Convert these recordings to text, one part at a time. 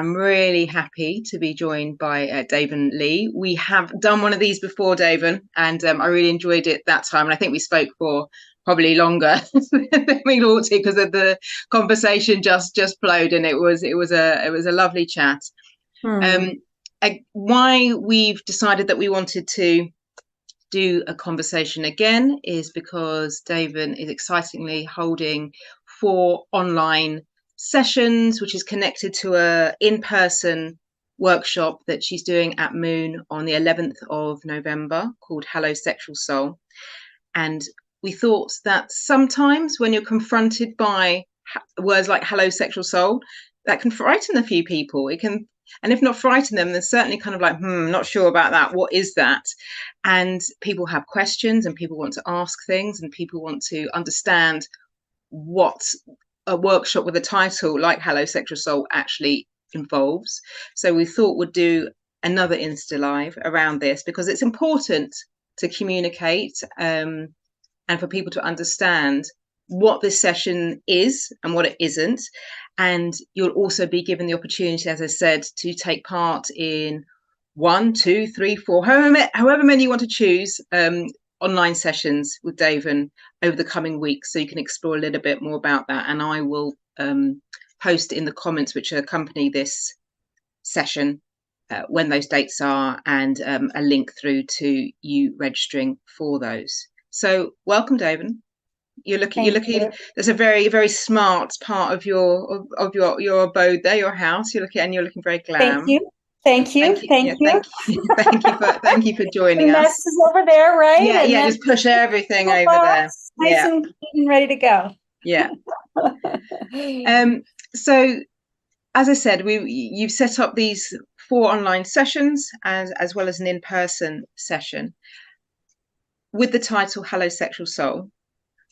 I'm really happy to be joined by Daven Lee. We have done one of these before, Daven, and I really enjoyed it that time. And I think we spoke for probably longer than we ought to because of the conversation just flowed, and it was a lovely chat. Hmm. Why we've decided that we wanted to do a conversation again is because Daven is excitingly holding 4 online sessions, which is connected to a in-person workshop that she's doing at Moon on the 11th of November called Hello Sexual Soul. And we thought that sometimes when you're confronted by words like hello sexual soul, that can frighten a few people. It can, and if not frighten them, then certainly kind of like, not sure about that. What is that? And people have questions and people want to ask things and people want to understand what a workshop with a title like Hello Sexual Soul actually involves. So we thought we'd do another Insta Live around this because it's important to communicate and for people to understand what this session is and what it isn't. And you'll also be given the opportunity, as I said, to take part in 1, 2, 3, 4, however many you want to choose, online sessions with Daven over the coming weeks. So you can explore a little bit more about that. And I will post in the comments which accompany this session when those dates are, and a link through to you registering for those. So welcome, Daven. You're looking. You're Thank looking. you. There's a very smart part of your abode there, your house. You're looking very Thank glam. you. Thank you. Thank you. Thank Yeah, you. thank you. Thank you for The joining mess us. is over there, right? Yeah, And yeah. then Just push everything the over there. box, nice Yeah, and clean and ready to go. yeah. Um. So, as I said, you've set up these 4 online sessions as well as an in-person session with the title "Hello Sexual Soul."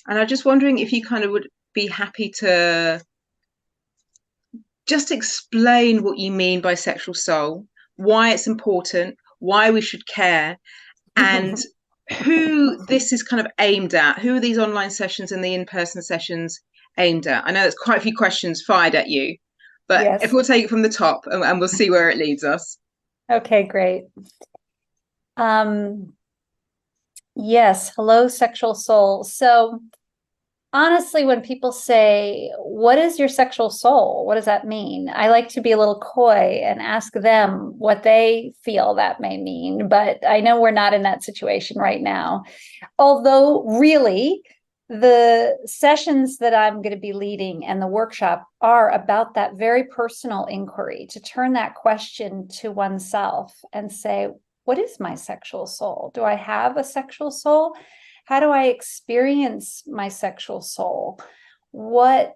And I'm just wondering if you kind of would be happy to just explain what you mean by sexual soul, why it's important, why we should care, and who this is kind of aimed at. Who are these online sessions and the in-person sessions aimed at? I know there's quite a few questions fired at you, but if Yes. we'll take it from the top and we'll see where it leads us. Okay, great. Um, yes, hello, sexual soul. So honestly, when people say, what is your sexual soul? What does that mean? I like to be a little coy and ask them what they feel that may mean. But I know we're not in that situation right now. Although, really, the sessions that I'm going to be leading and the workshop are about that very personal inquiry, to turn that question to oneself and say, what is my sexual soul? Do I have a sexual soul? How do I experience my sexual soul? What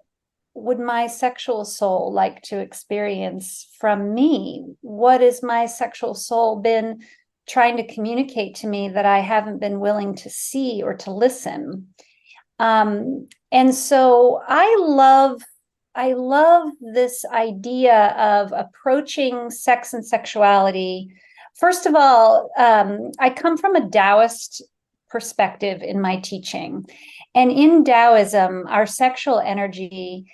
would my sexual soul like to experience from me? What has my sexual soul been trying to communicate to me that I haven't been willing to see or to listen? And so I love this idea of approaching sex and sexuality. First of all, I come from a Taoist perspective in my teaching. And in Taoism, our sexual energy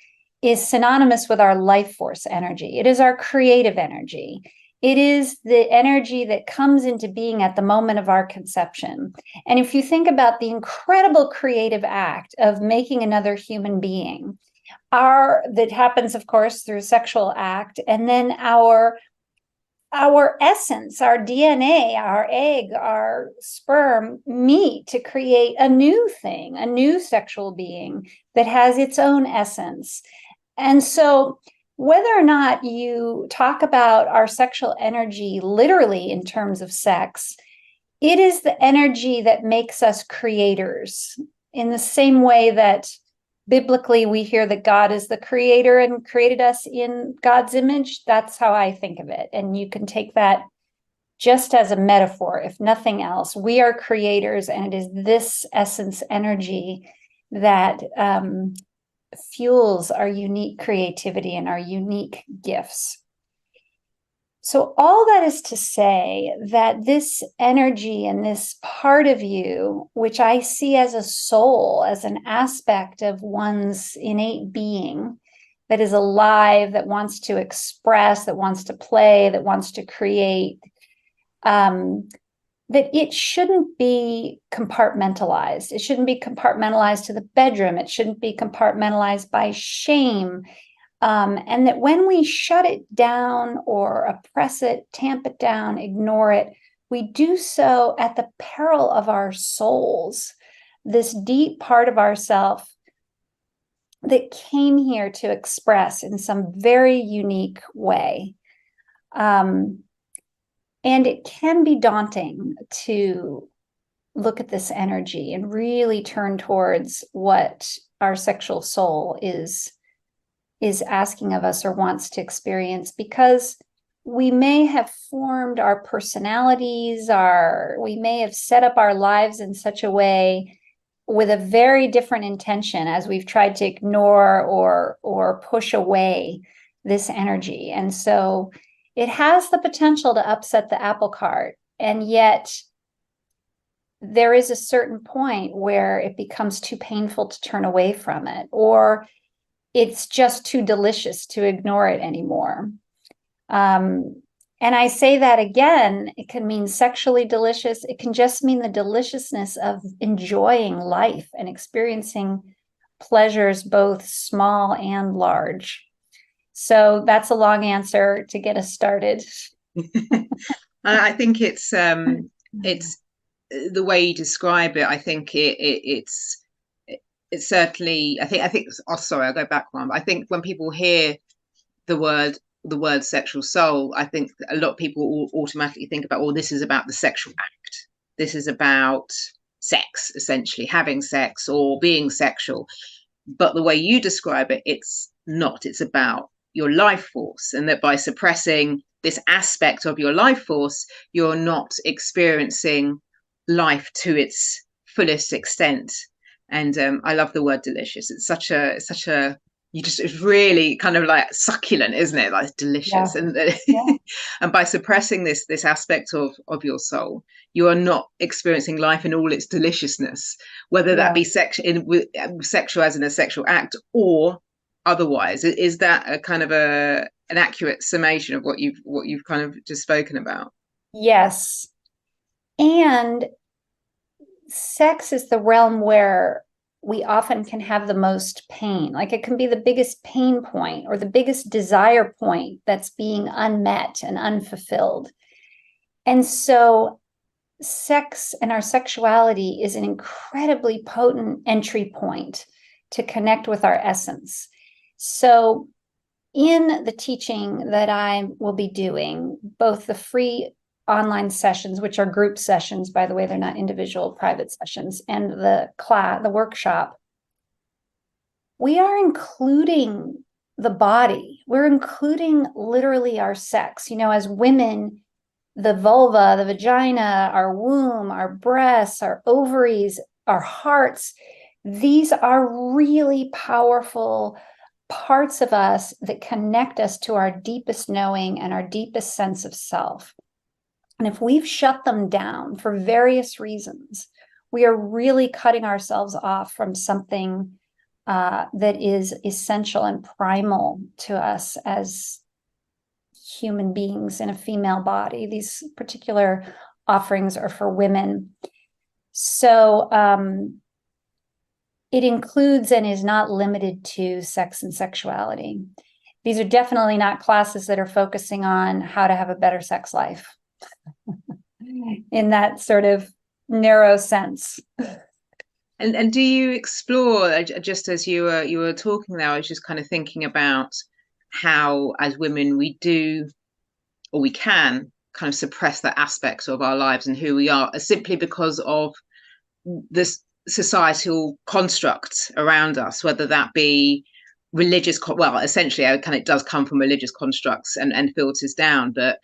is synonymous with our life force energy. It is our creative energy. It is the energy that comes into being at the moment of our conception. And if you think about the incredible creative act of making another human being, that happens, of course, through sexual act, and then our essence, our DNA, our egg, our sperm meet to create a new thing, a new sexual being that has its own essence. And so whether or not you talk about our sexual energy literally in terms of sex, it is the energy that makes us creators, in the same way that biblically we hear that God is the creator and created us in God's image. That's how I think of it. And you can take that just as a metaphor, if nothing else. We are creators, and it is this essence energy that fuels our unique creativity and our unique gifts. So all that is to say that this energy and this part of you, which I see as a soul, as an aspect of one's innate being, that is alive, that wants to express, that wants to play, that wants to create, that it shouldn't be compartmentalized. It shouldn't be compartmentalized to the bedroom. It shouldn't be compartmentalized by shame. And that when we shut it down or oppress it, tamp it down, ignore it, we do so at the peril of our souls, this deep part of ourself that came here to express in some very unique way. And it can be daunting to look at this energy and really turn towards what our sexual soul is asking of us or wants to experience, because we may have formed our personalities, we may have set up our lives in such a way with a very different intention as we've tried to ignore or push away this energy. And so it has the potential to upset the apple cart. And yet there is a certain point where it becomes too painful to turn away from it, or it's just too delicious to ignore it anymore. And I say that again, it can mean sexually delicious. It can just mean the deliciousness of enjoying life and experiencing pleasures, both small and large. So that's a long answer to get us started. I think it's the way you describe it. I think it's certainly. I think. Oh, sorry, I'll go back one. I think when people hear the word sexual soul, I think a lot of people automatically think about, oh, this is about the sexual act. This is about sex, essentially, having sex or being sexual. But the way you describe it, it's not. It's about your life force, and that by suppressing this aspect of your life force, you're not experiencing life to its fullest extent. And I love the word delicious. It's such a it's really kind of like succulent, isn't it? Like delicious. Yeah. And and by suppressing this aspect of your soul, you are not experiencing life in all its deliciousness, whether that be sexual as in a sexual act or otherwise. Is that a kind of an accurate summation of what you've kind of just spoken about? Yes. And sex is the realm where we often can have the most pain. Like it can be the biggest pain point or the biggest desire point that's being unmet and unfulfilled. And so sex and our sexuality is an incredibly potent entry point to connect with our essence. So in the teaching that I will be doing, both the free online sessions, which are group sessions, by the way, they're not individual private sessions, and the workshop, we are including the body. We're including literally our sex. You know, as women, the vulva, the vagina, our womb, our breasts, our ovaries, our hearts, these are really powerful parts of us that connect us to our deepest knowing and our deepest sense of self. And if we've shut them down for various reasons, we are really cutting ourselves off from something that is essential and primal to us as human beings in a female body. These particular offerings are for women. So it includes and is not limited to sex and sexuality. These are definitely not classes that are focusing on how to have a better sex life in that sort of narrow sense. And do you explore, just as you were talking there, I was just kind of thinking about how as women we do, or we can kind of suppress that aspect of our lives and who we are simply because of this societal construct around us, whether that be religious, well, essentially it does come from religious constructs and filters down. But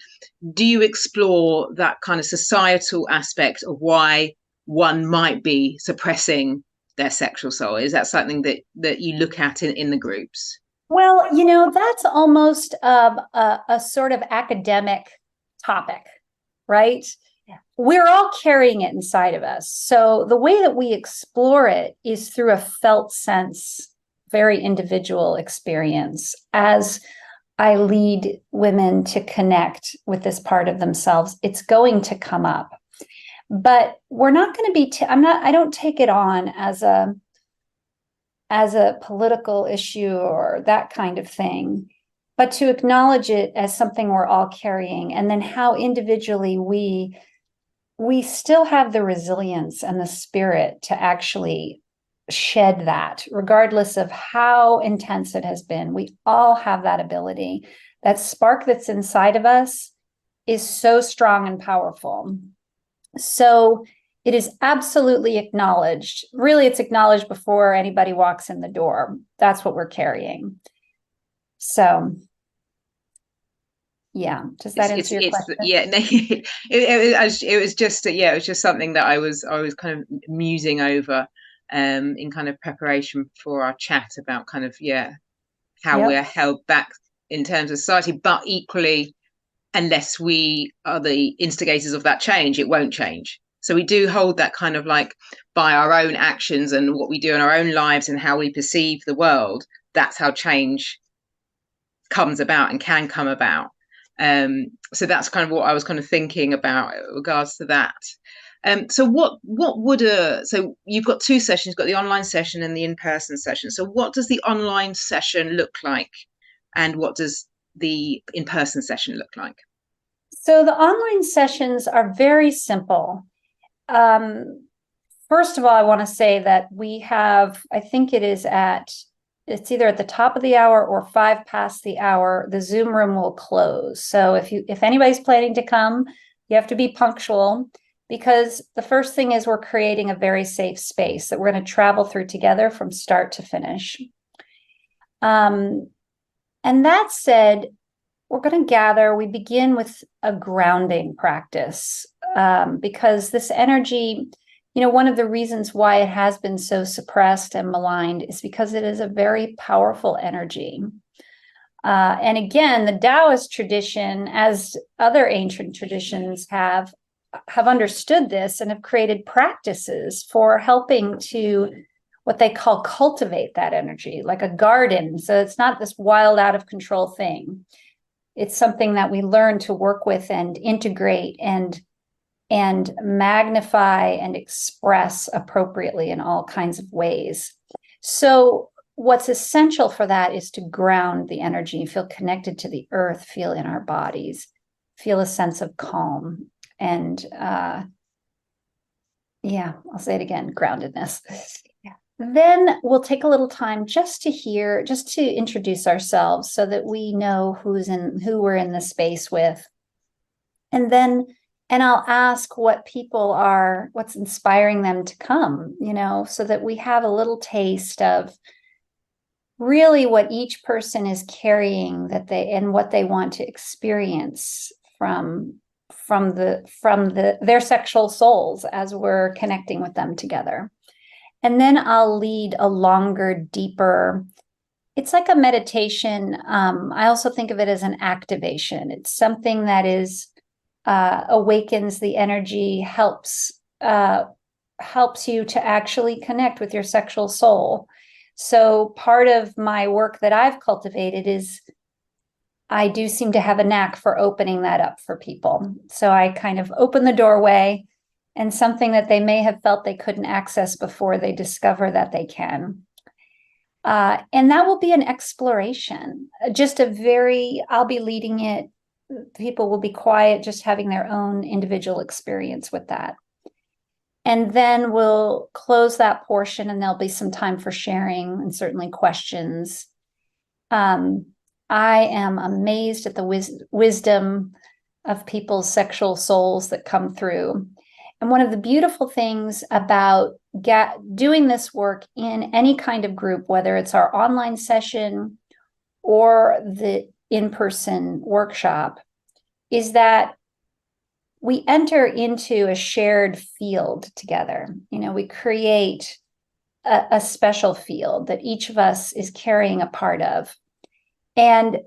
do you explore that kind of societal aspect of why one might be suppressing their sexual soul? Is that something that you look at in the groups? Well, you know, that's almost a sort of academic topic, right? Yeah. We're all carrying it inside of us. So the way that we explore it is through a felt sense very individual experience as I lead women to connect with this part of themselves. It's going to come up, but we're not going to be, I don't take it on as a political issue or that kind of thing, but to acknowledge it as something we're all carrying, and then how individually we still have the resilience and the spirit to actually shed that, regardless of how intense it has been. We all have that ability. That spark that's inside of us is so strong and powerful. So it is absolutely acknowledged. Really, it's acknowledged before anybody walks in the door. That's what we're carrying. So yeah, does that answer your question? Yeah, no, it was just yeah, it was just something that I was kind of musing over in kind of preparation for our chat about kind of how we're held back in terms of society, but equally, unless we are the instigators of that change, it won't change. So we do hold that kind of like by our own actions and what we do in our own lives and how we perceive the world, that's how change comes about and can come about. So that's kind of what I was kind of thinking about in regards to that. So so you've got two sessions, you've got the online session and the in-person session. So what does the online session look like, and what does the in-person session look like? So the online sessions are very simple. First of all, I want to say that we have, I think it's either at the top of the hour or 5 past the hour, the Zoom room will close. So if anybody's planning to come, you have to be punctual, because the first thing is we're creating a very safe space that we're going to travel through together from start to finish. And that said, we're going to gather. We begin with a grounding practice, because this energy, one of the reasons why it has been so suppressed and maligned is because it is a very powerful energy. And again, the Taoist tradition, as other ancient traditions have understood this and have created practices for helping to what they call cultivate that energy, like a garden. So it's not this wild, out of control thing. It's something that we learn to work with and integrate and magnify and express appropriately in all kinds of ways. So what's essential for that is to ground the energy, feel connected to the earth, feel in our bodies, feel a sense of calm. And I'll say it again, groundedness. Then we'll take a little time just to introduce ourselves so that we know who we're in the space with. And I'll ask what's inspiring them to come, so that we have a little taste of really what each person is carrying and what they want to experience from their sexual souls as we're connecting with them together. And then I'll lead a longer, deeper, it's like a meditation. I also think of it as an activation. It's something that awakens the energy, helps you to actually connect with your sexual soul. So part of my work that I've cultivated is I do seem to have a knack for opening that up for people. So I kind of open the doorway, and something that they may have felt they couldn't access before, they discover that they can. And that will be an exploration, I'll be leading it. People will be quiet, just having their own individual experience with that. And then we'll close that portion, and there'll be some time for sharing and certainly questions. I am amazed at the wisdom of people's sexual souls that come through. And one of the beautiful things about doing this work in any kind of group, whether it's our online session or the in-person workshop, is that we enter into a shared field together. We create a special field that each of us is carrying a part of. And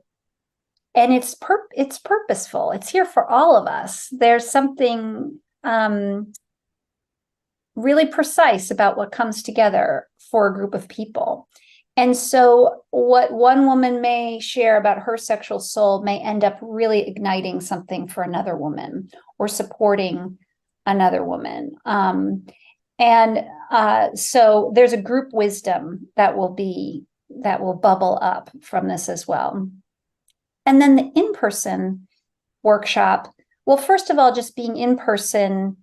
it's purposeful. It's here for all of us. There's something really precise about what comes together for a group of people. And so what one woman may share about her sexual soul may end up really igniting something for another woman or supporting another woman. So there's a group wisdom that will bubble up from this as well. And then the in-person workshop, well, first of all, just being in person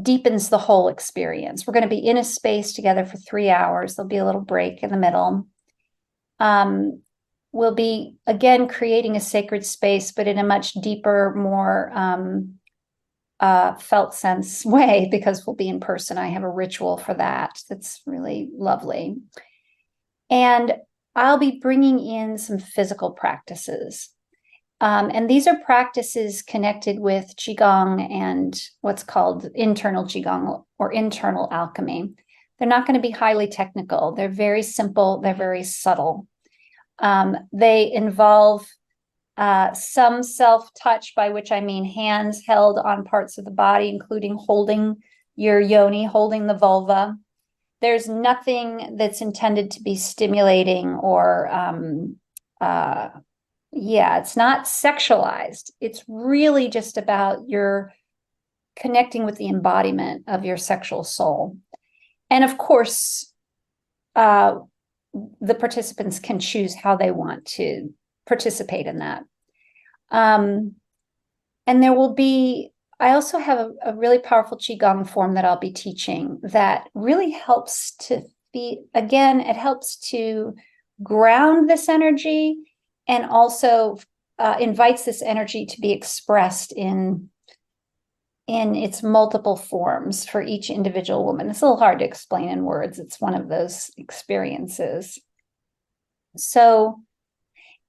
deepens the whole experience. We're going to be in a space together for 3 hours. There'll be a little break in the middle. We'll be, again, creating a sacred space, but in a much deeper, more felt sense way, because we'll be in person. I have a ritual for that. That's really lovely. And I'll be bringing in some physical practices. And these are practices connected with Qigong and what's called internal Qigong or internal alchemy. They're not going to be highly technical. They're very simple. They're very subtle. They involve some self-touch, by which I mean hands held on parts of the body, including holding your yoni, holding the vulva. There's nothing that's intended to be stimulating or it's not sexualized. It's really just about your connecting with the embodiment of your sexual soul. And of course, the participants can choose how they want to participate in that. And there will be, I also have a really powerful Qigong form that I'll be teaching that really helps to be, again, it helps to ground this energy and also invites this energy to be expressed in its multiple forms for each individual woman. It's a little hard to explain in words. It's one of those experiences. So,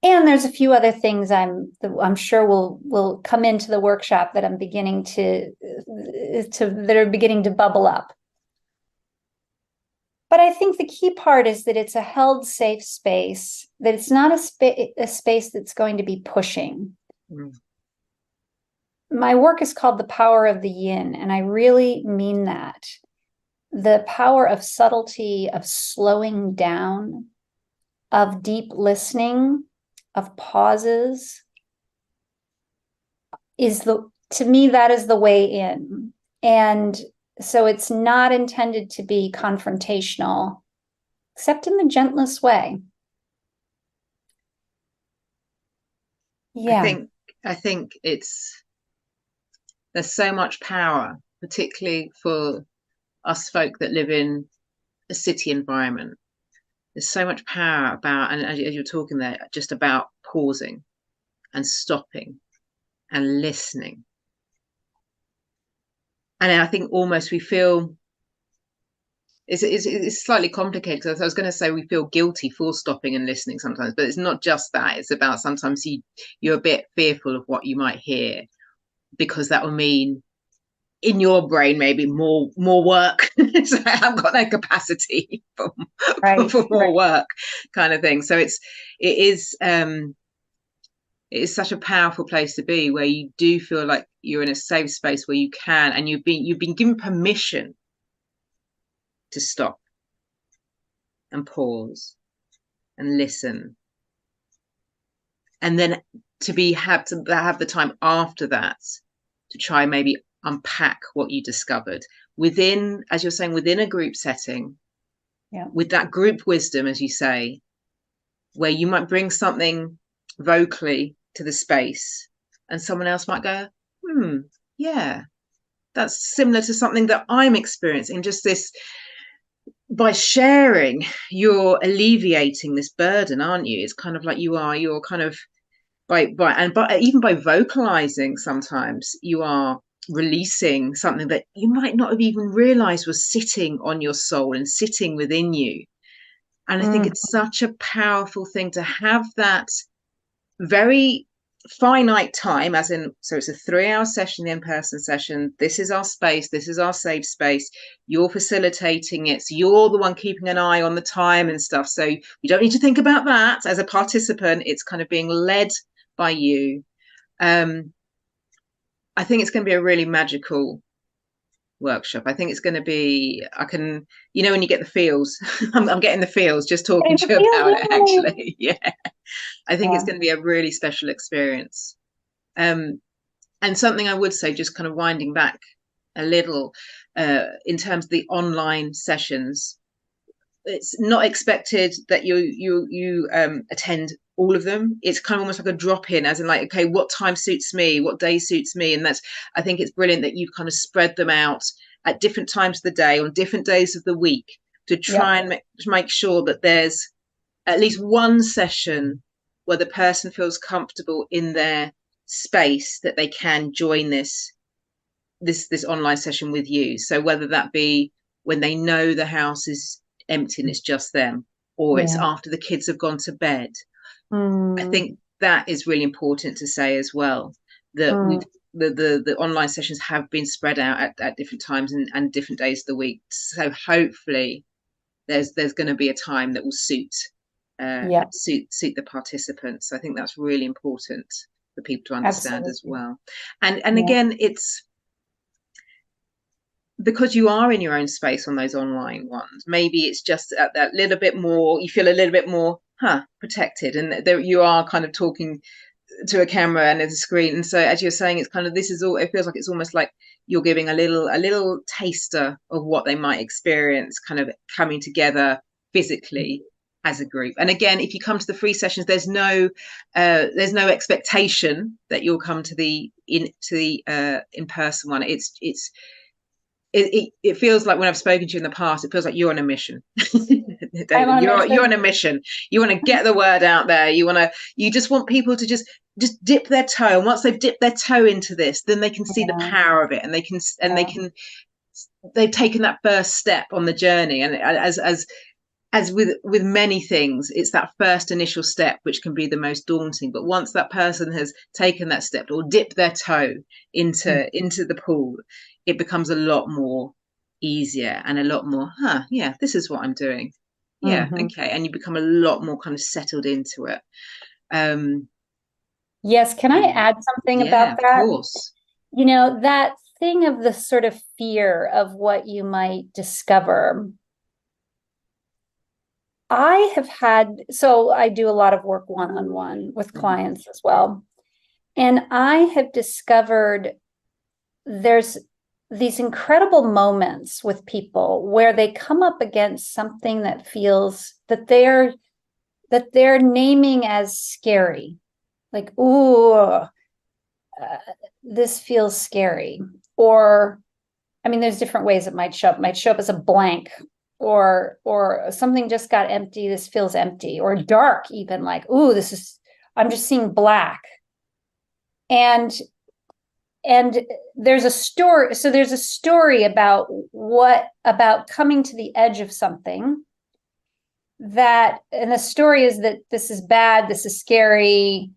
and there's a few other things I'm sure will come into the workshop that I'm beginning that are beginning to bubble up. But I think the key part is that it's a held safe space, that it's not a space that's going to be pushing. Mm. My work is called The Power of the Yin, and I really mean that. The power of subtlety, of slowing down, of deep listening, of pauses, to me, that is the way in. And so it's not intended to be confrontational, except in the gentlest way. Yeah. I think there's so much power, particularly for us folk that live in a city environment. There's so much power about, and as you're talking there, just about pausing and stopping and listening. And I think almost we feel it's slightly complicated. I was going to say we feel guilty for stopping and listening sometimes, but it's not just that. It's about sometimes you're a bit fearful of what you might hear, because that will mean in your brain maybe more work. So I haven't got no capacity for more work, kind of thing. So it is such a powerful place to be, where you do feel like you're in a safe space where you can, and you've been given permission to stop and pause and listen, and then to have the time after that to try maybe unpack what you discovered within, as you're saying, within a group setting, with that group wisdom, as you say, where you might bring something vocally to the space and someone else might go, yeah, that's similar to something that I'm experiencing. Just this, by sharing, you're alleviating this burden, aren't you? It's kind of like you're kind of even by vocalizing, sometimes you are releasing something that you might not have even realized was sitting on your soul and sitting within you. And I think it's such a powerful thing to have that very finite time, as in, so it's a 3-hour session, the in-person session. This is our space, this is our safe space. You're facilitating it, so you're the one keeping an eye on the time and stuff, so you don't need to think about that as a participant. It's kind of being led by you. I think it's going to be a really magical workshop. I think it's going to be, I can, when you get the feels, I'm getting the feels just talking to you about it, actually. Yeah. I think it's going to be a really special experience. And something I would say, just kind of winding back a little, in terms of the online sessions, it's not expected that you attend all of them. It's kind of almost like a drop in, as in like, okay, what time suits me, what day suits me, and I think it's brilliant that you've kind of spread them out at different times of the day, on different days of the week, to try and make sure that there's at least one session where the person feels comfortable in their space, that they can join this online session with you. So whether that be when they know the house is empty and it's just them, or it's after the kids have gone to bed. I think that is really important to say as well, that the online sessions have been spread out at different times and different days of the week. So hopefully there's going to be a time that will suit the participants. I think that's really important for people to understand as well. And again, it's because you are in your own space on those online ones. Maybe it's just that little bit more, you feel a little bit more protected, and there you are kind of talking to a camera and there's a screen. And so as you're saying, it's kind of, this is all, it feels like it's almost like you're giving a little taster of what they might experience kind of coming together physically as a group. And again, if you come to the free sessions, there's no expectation that you'll come to the in-person one. It feels like, when I've spoken to you in the past, it feels like you're on a mission. David, you're on a mission. You want to get the word out there. You just want people to just dip their toe. And once they've dipped their toe into this, then they can see the power of it, and they've taken that first step on the journey. And as with many things, it's that first initial step which can be the most daunting. But once that person has taken that step or dipped their toe into the pool, it becomes a lot more easier and a lot more, this is what I'm doing. Yeah, okay. And you become a lot more kind of settled into it. Yes, can I add something about that? Of course. That thing of the sort of fear of what you might discover. I do a lot of work one-on-one with clients as well. And I have discovered there's these incredible moments with people where they come up against something that feels that they're naming as scary. Like, this feels scary. Or, I mean, there's different ways it might show up. It might show up as a blank, or something just got empty. This feels empty, or dark, even, like, I'm just seeing black. And there's a story. So there's a story about coming to the edge of something, and the story is that this is bad, this is scary,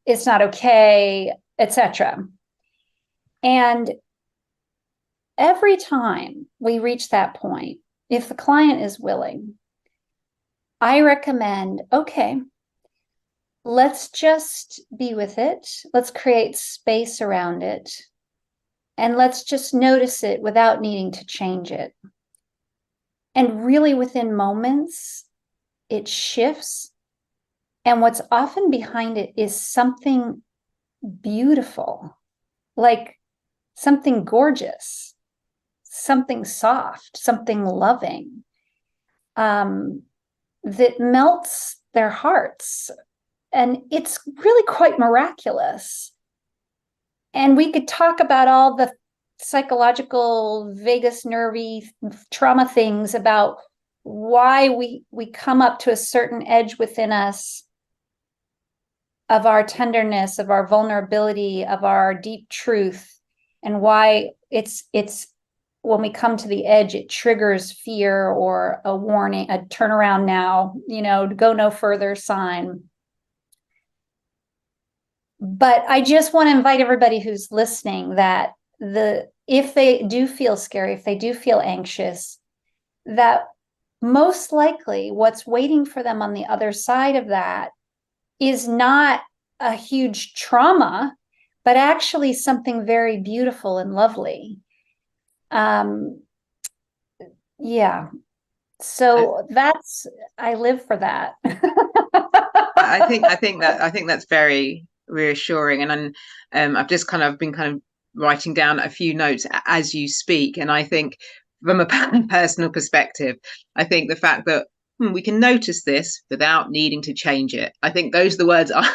it's not okay, etc. And every time we reach that point, if the client is willing, I recommend, okay, let's just be with it. Let's create space around it. And let's just notice it without needing to change it. And really, within moments, it shifts. And what's often behind it is something beautiful, like something gorgeous, something soft, something loving, that melts their hearts. And it's really quite miraculous. And we could talk about all the psychological, vagus nervy trauma things about why we come up to a certain edge within us of our tenderness, of our vulnerability, of our deep truth, and why it's when we come to the edge, it triggers fear or a warning, a turnaround now, go no further sign. But I just want to invite everybody who's listening that if they do feel scary, if they do feel anxious, that most likely what's waiting for them on the other side of that is not a huge trauma, but actually something very beautiful and lovely. Yeah. So I live for that. I think that's very reassuring, and I've just been writing down a few notes as you speak, and I think from a personal perspective, I think the fact that we can notice this without needing to change it. I think those are the words I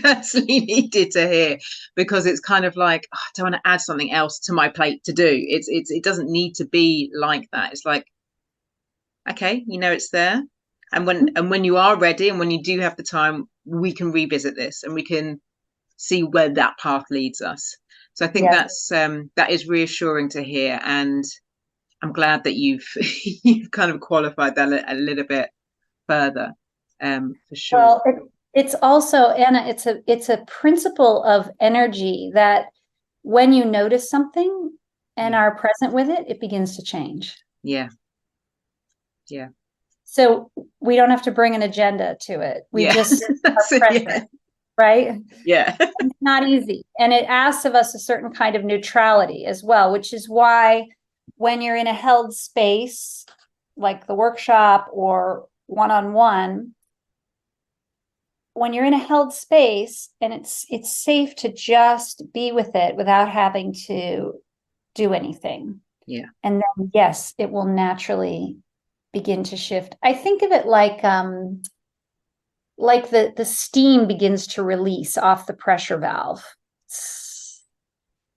personally needed to hear, because it's kind of like, oh, I don't want to add something else to my plate to do. It doesn't need to be like that. It's like, okay, it's there, and when you are ready and when you do have the time, we can revisit this and we can see where that path leads us. So I think Yes. that is reassuring to hear, and I'm glad that you've you've kind of qualified that a little bit further, for sure. Well, it's also, Anna, it's a principle of energy that when you notice something and are present with it, it begins to change. Yeah. So we don't have to bring an agenda to it. We just are present, right? Yeah. It's not easy. And it asks of us a certain kind of neutrality as well, which is why when you're in a held space, like the workshop or one-on-one, when you're in a held space and it's safe to just be with it without having to do anything. Yeah. And then, yes, it will naturally begin to shift. I think of it like the steam begins to release off the pressure valve.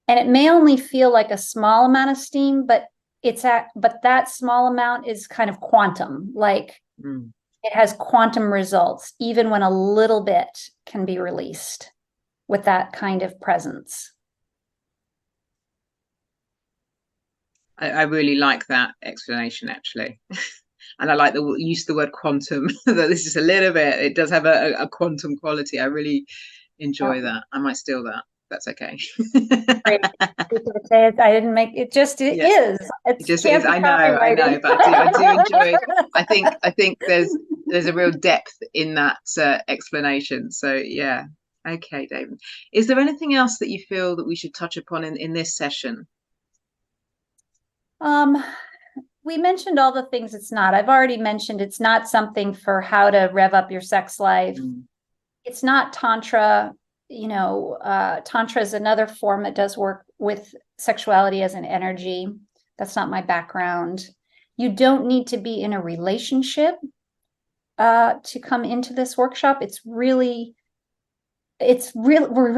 And it may only feel like a small amount of steam, but that small amount is kind of quantum, like it has quantum results, even when a little bit can be released with that kind of presence. I really like that explanation, actually. And I like the use of the word quantum, that this is a little bit, it does have a quantum quality. I really enjoy that. I might steal that. That's okay. Great. I didn't make it, just it is. It just is. I know, but I do enjoy. I think there's a real depth in that explanation. So yeah. Okay, David. Is there anything else that you feel that we should touch upon in this session? We mentioned all the things it's not. I've already mentioned it's not something for how to rev up your sex life. It's not Tantra. Tantra is another form that does work with sexuality as an energy. That's not my background. You don't need to be in a relationship to come into this workshop. We're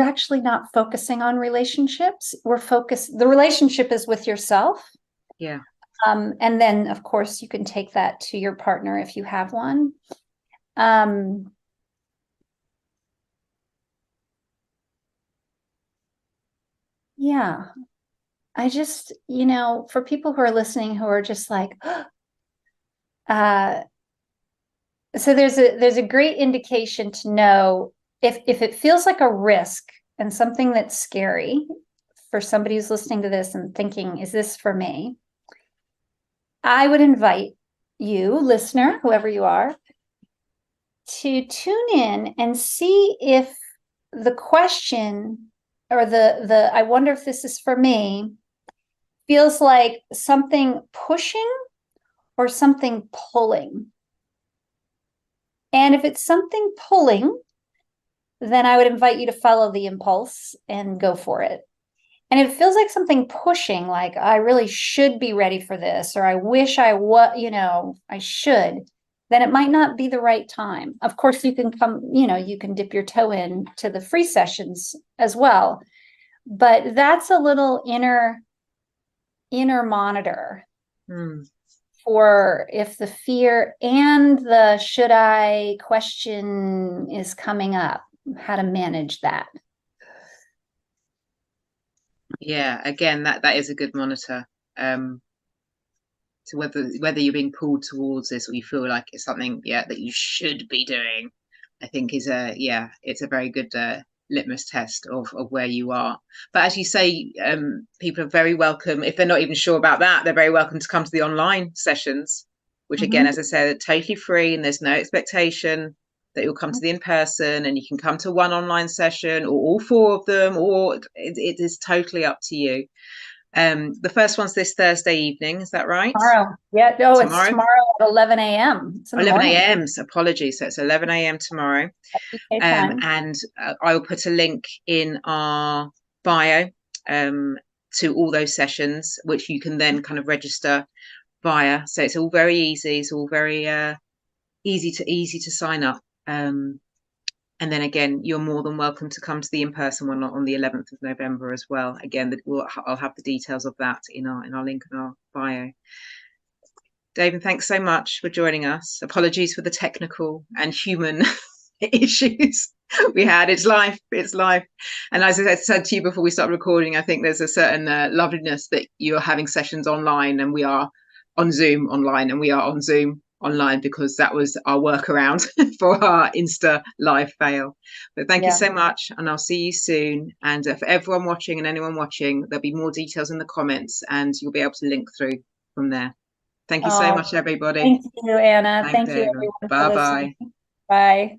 actually not focusing on relationships. The relationship is with yourself. Yeah. And then, of course, you can take that to your partner if you have one. Yeah. I just, for people who are listening who are just like, so there's a great indication to know if it feels like a risk and something that's scary for somebody who's listening to this and thinking, is this for me? I would invite you, listener, whoever you are, to tune in and see if the question or the I wonder if this is for me feels like something pushing or something pulling. And if it's something pulling, then I would invite you to follow the impulse and go for it. And it feels like something pushing, like I really should be ready for this, or I wish I should, then it might not be the right time. Of course, you can you can dip your toe in to the free sessions as well. But that's a little inner monitor for if the fear and the should I question is coming up, how to manage that. Yeah, again, that is a good monitor. To whether you're being pulled towards this or you feel like it's something that you should be doing, I think it's a very good litmus test of where you are. But as you say, people are very welcome. If they're not even sure about that, they're very welcome to come to the online sessions, which again, as I said, are totally free, and there's no expectation that you'll come to the in-person, and you can come to one online session or all four of them, or it is totally up to you. The first one's this Thursday evening, is that right? Tomorrow. Yeah, no, it's Tomorrow, tomorrow at 11 a.m. It's in the 11 morning. a.m. So apologies. So it's 11 a.m. tomorrow. UK time. And I'll put a link in our bio to all those sessions, which you can then kind of register via. So it's all very easy. It's all very easy to sign up. And then again, you're more than welcome to come to the in-person one on the 11th of November as well. Again, I'll have the details of that in our link in our bio. David, thanks so much for joining us. Apologies for the technical and human issues we had. It's life. And as I said to you before we start recording, I think there's a certain loveliness that you're having sessions online, and we are on Zoom online, and we are on Zoom online because that was our workaround for our Insta live fail. But thank you so much, and I'll see you soon. And for everyone watching and anyone watching, there'll be more details in the comments, and you'll be able to link through from there. Thank you so much, everybody. Thank you, Anna. Thanks, Thank you, David. everyone, for Bye-bye. listening. Bye.